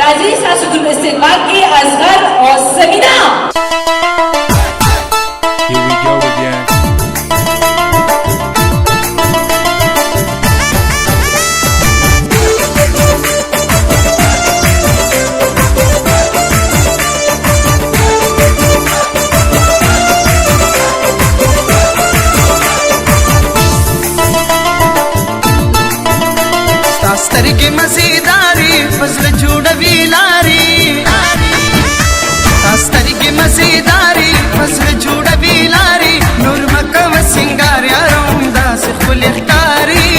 राजी सासुदुल इस्तेमाल की असगर और Samina. Here we go again. سترګې مزیداری فضل جوړوي لاري سترګې مزیداری فضل جوړوي لاري نور مکو سنگار یاروم داسې ښکلې ښکاري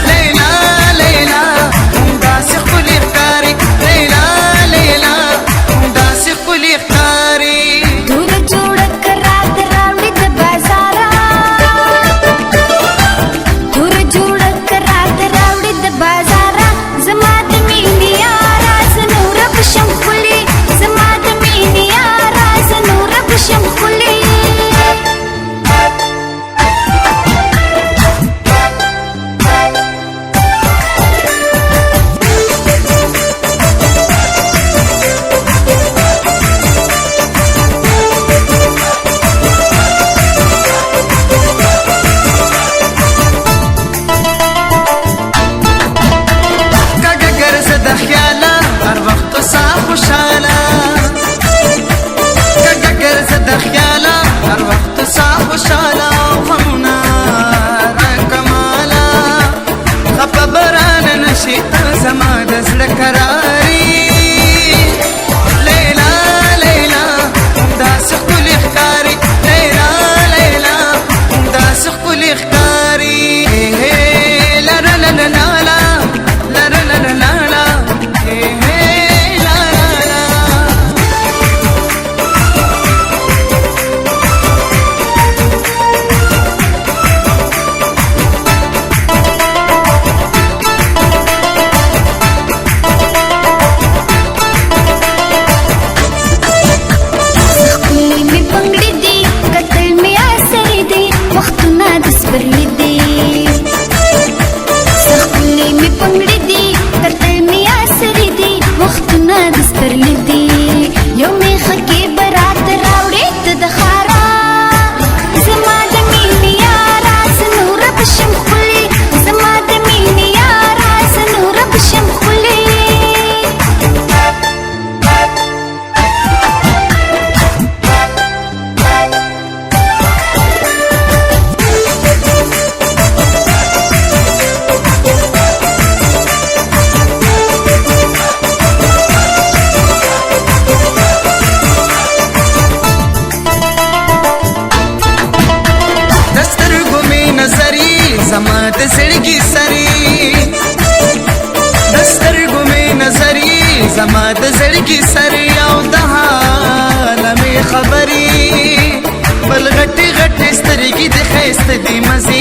لیلا لیلا داسې ښکلې ښکاري لیلا لیلا داسې ښکلې ښکاري دور جوړ کر رات راوړي د بازارا دور جوړ کر رات راوړي د بازارا زما د مینې یارا زنور بشم خولي زما د مینې یارا زنور بشم خولي زما د زړه قراري لیلا لیلا داسې ښکلې ښکاري لیلا لیلا داسې ښکلې ښکاري لا لا لا لا لا لا لا لا لا لا لا زما د زړګي سري دسترګو مې نظري زما د زړګي سري او د حال مې خبري بل غټي غټي سترګي د خيست دي مزي